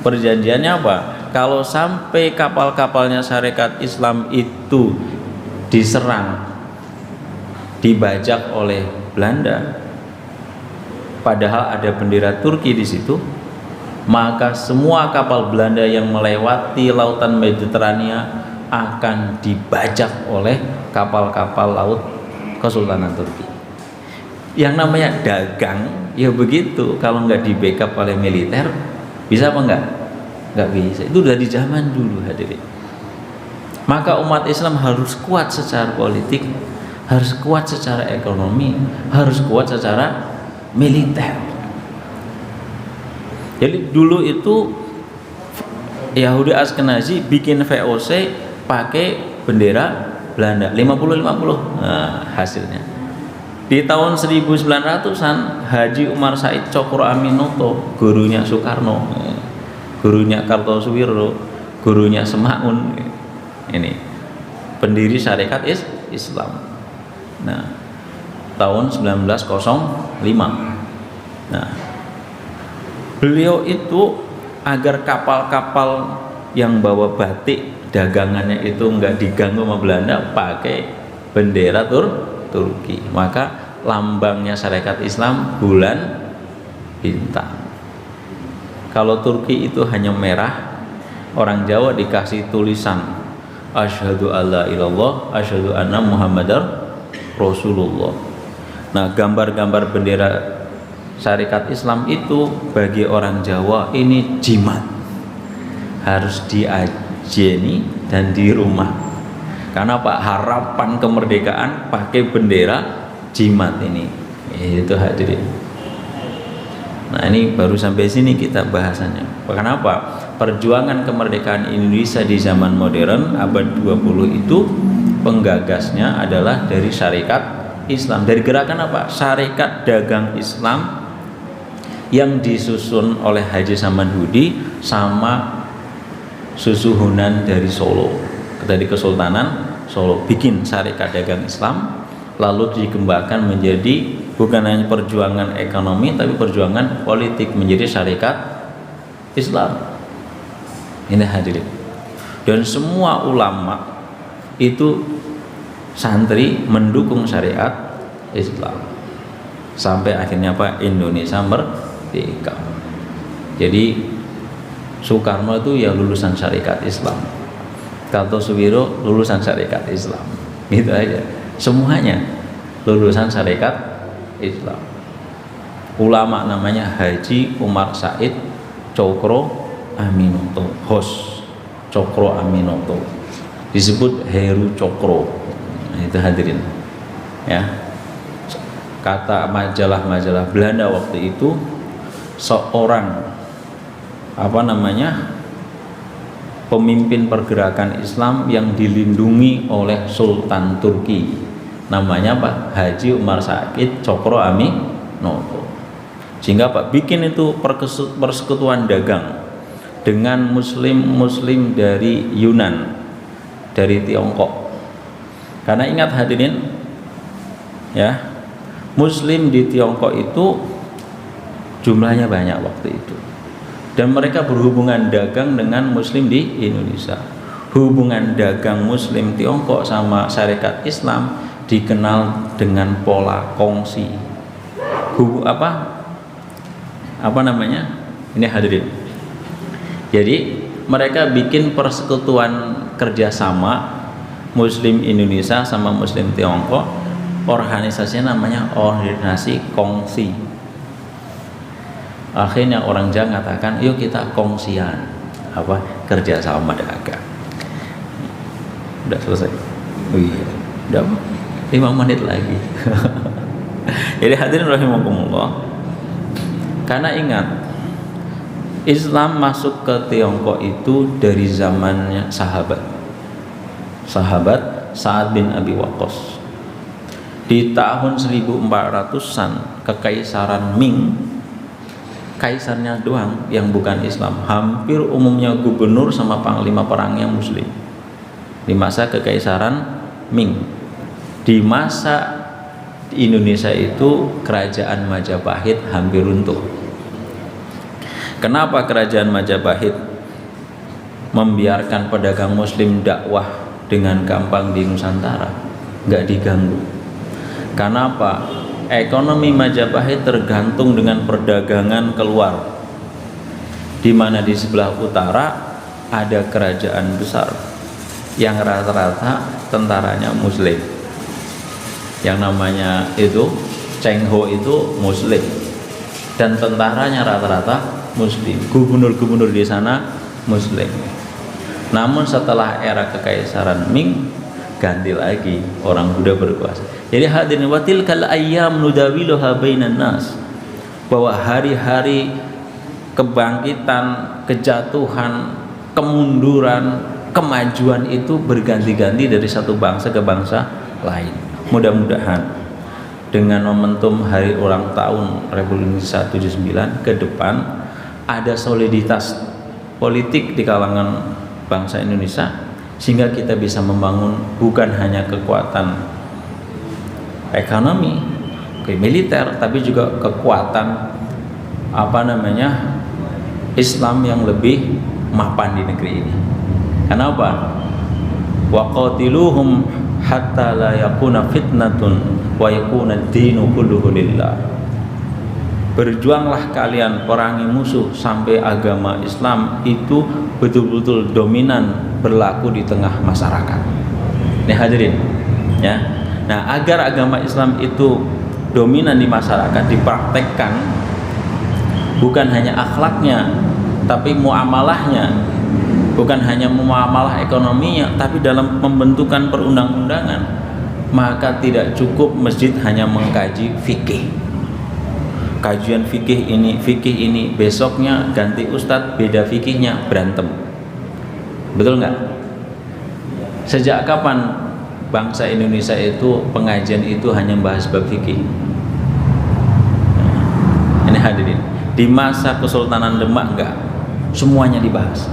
Perjanjiannya apa? Kalau sampai kapal-kapalnya Syarikat Islam itu diserang, dibajak oleh Belanda, padahal ada bendera Turki di situ, maka semua kapal Belanda yang melewati lautan Mediterania akan dibajak oleh kapal-kapal laut Kesultanan Turki. Yang namanya dagang ya begitu, kalau nggak di backup oleh militer bisa apa enggak? Nggak bisa. Itu udah di zaman dulu, hadirin. Maka umat Islam harus kuat secara politik, harus kuat secara ekonomi, harus kuat secara militer. Jadi dulu itu Yahudi Askenazi bikin VOC pakai bendera Belanda 50-50. Nah, hasilnya di tahun 1900-an Haji Umar Said Cokroaminoto, gurunya Soekarno, gurunya Kartosuwiryo, gurunya Semaun, ini pendiri Syarikat Islam. Nah, tahun 1905. Nah, beliau itu agar kapal-kapal yang bawa batik dagangannya itu enggak diganggu sama Belanda pakai bendera Turki. Maka lambangnya Syarikat Islam bulan bintang. Kalau Turki itu hanya merah, orang Jawa dikasih tulisan asyhadu alla ilallah asyhadu anna muhammadar Rasulullah. Nah, gambar-gambar bendera Syarikat Islam itu bagi orang Jawa ini jimat, harus diajeni dan di rumah. Karena Pak, harapan kemerdekaan pakai bendera jimat ini. Itu hadirin. Nah, ini baru sampai sini kita bahasannya. Kenapa? perjuangan kemerdekaan Indonesia di zaman modern abad 20 itu penggagasnya adalah dari syarikat Islam, dari gerakan apa? Syarikat Dagang Islam yang disusun oleh Haji Samanhudi sama Susuhunan dari Solo, dari Kesultanan Solo, bikin syarikat dagang Islam, lalu dikembangkan menjadi bukan hanya perjuangan ekonomi tapi perjuangan politik, menjadi syarikat Islam. Ini hadirin, dan semua ulama itu santri mendukung syariat Islam sampai akhirnya apa? Indonesia merdeka. Jadi Soekarno itu ya lulusan syarikat Islam, Kartosuwiro lulusan syarikat Islam, gitu aja, semuanya lulusan syarikat Islam. Ulama namanya Haji Umar Said Cokro Aminoto, Hos Cokro Aminoto, disebut Heru Cokro. Nah, itu hadirin ya. Kata majalah-majalah Belanda waktu itu, seorang pemimpin pergerakan Islam yang dilindungi oleh Sultan Turki, namanya Pak Haji Umar Said Cokro Aminoto. Sehingga Pak bikin itu persekutuan dagang dengan muslim dari Yunan, dari Tiongkok. Karena ingat hadirin ya, muslim di Tiongkok itu jumlahnya banyak waktu itu, dan mereka berhubungan dagang dengan muslim di Indonesia. Hubungan dagang muslim Tiongkok sama syarikat Islam dikenal dengan pola kongsi. Ini hadirin. Jadi mereka bikin persekutuan kerjasama muslim Indonesia sama muslim Tiongkok. Organisasinya namanya organisasi kongsi. Akhirnya orang Jawa mengatakan, yuk kita kongsian kerjasama dagang. Udah selesai. Oh iya, udah 5 menit lagi. Jadi hadirin rahimakumullah, karena ingat, Islam masuk ke Tiongkok itu dari zamannya sahabat Sa'ad bin Abi Waqqas. Di tahun 1400-an Kekaisaran Ming, kaisarnya doang yang bukan Islam, hampir umumnya gubernur sama panglima perangnya muslim. Di masa Kekaisaran Ming, di masa Indonesia itu kerajaan Majapahit hampir runtuh. Kenapa kerajaan Majapahit membiarkan pedagang muslim dakwah dengan gampang di Nusantara, nggak diganggu? Kenapa? Ekonomi Majapahit tergantung dengan perdagangan keluar, di mana di sebelah utara ada kerajaan besar yang rata-rata tentaranya muslim, yang namanya itu Cheng Ho itu muslim, dan tentaranya rata-rata muslim, gubernur-gubernur di sana muslim. Namun setelah era Kekaisaran Ming, ganti lagi, orang Buddha berkuasa. Jadi hadirin, watilkal ayyam nudawiluha bainan nas, bahwa hari-hari kebangkitan, kejatuhan, kemunduran, kemajuan itu berganti-ganti dari satu bangsa ke bangsa lain. Mudah-mudahan dengan momentum hari ulang tahun Republik Indonesia 79 ke depan ada soliditas politik di kalangan bangsa Indonesia, sehingga kita bisa membangun bukan hanya kekuatan ekonomi, militer, tapi juga kekuatan Islam yang lebih mapan di negeri ini. Kenapa? Waqatiluhum hatta la yakuna fitnatun wa yakuna ad-dinu kulluhu lillah. Berjuanglah kalian perangi musuh sampai agama Islam itu betul-betul dominan berlaku di tengah masyarakat. Nih hadirin ya. Nah, agar agama Islam itu dominan di masyarakat, dipraktekkan bukan hanya akhlaknya tapi muamalahnya, bukan hanya muamalah ekonominya tapi dalam pembentukan perundang-undangan, maka tidak cukup masjid hanya mengkaji fikih. kajian fikih ini, besoknya ganti ustadz beda fikihnya, berantem. Betul nggak? Sejak kapan bangsa Indonesia itu pengajian itu hanya bahas bab fikih? Ini hadirin, di masa Kesultanan Demak enggak, semuanya dibahas.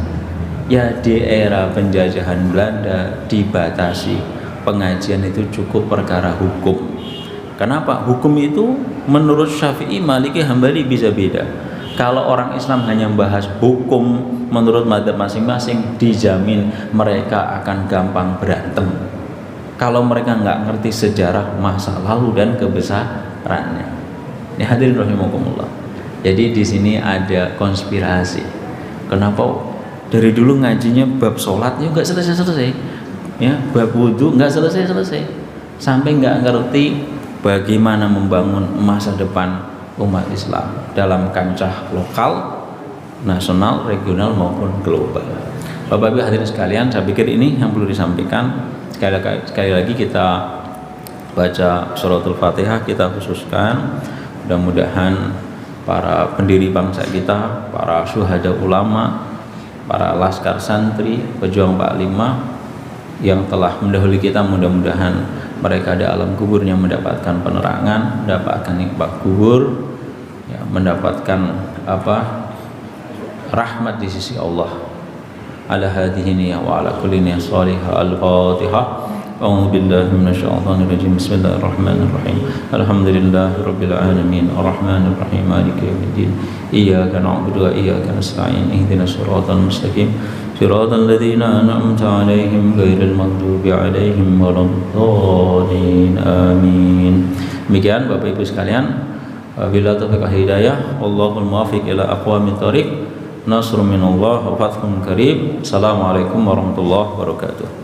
Ya di era penjajahan Belanda dibatasi pengajian itu cukup perkara hukum. Kenapa? Hukum itu menurut Syafi'i, Maliki, Hambali bisa beda. Kalau orang Islam hanya membahas hukum menurut madzhab masing-masing, dijamin mereka akan gampang berantem. Kalau mereka nggak ngerti sejarah masa lalu dan kebesarannya. Ini hadirin rahimakumullah. Jadi di sini ada konspirasi. Kenapa dari dulu ngajinya bab sholatnya nggak selesai-selesai, ya bab wudhu nggak selesai-selesai, sampai nggak ngerti bagaimana membangun masa depan umat Islam dalam kancah lokal, nasional, regional maupun global. Bapak Ibu hadirin sekalian, saya pikir ini yang perlu disampaikan. Sekali lagi kita baca suratul Fatihah, kita khususkan. Mudah-mudahan para pendiri bangsa kita, para syuhada ulama, para laskar santri, pejuang 45 yang telah mendahului kita, mudah-mudahan mereka di alam kuburnya mendapatkan penerangan, mendapatkan nikmat kubur, ya, mendapatkan rahmat di sisi Allah. Ala hadhihi niyya wa ala kulli niyya salihah. Al-Fatihah. A'udzu billahi minasyaitonir rajim. Bismillahirrahmanirrahim. Alhamdulillahirabbil alamin. Arrahmanir rahim. Maliki yaumiddin. Iyyaka na'budu wa iyyaka nasta'in. Ihdinas siratal mustaqim. Siratal ladzina an'amta 'alaihim ghairil maghdubi 'alaihim waladdallin. Amin. Demikian Bapak Ibu sekalian, wabillahi taufiq wal hidayah. Wallahul muwaffiq ila aqwamit thoriq. Nasrun minallah wa fathun qarib. Assalamualaikum warahmatullahi wabarakatuh.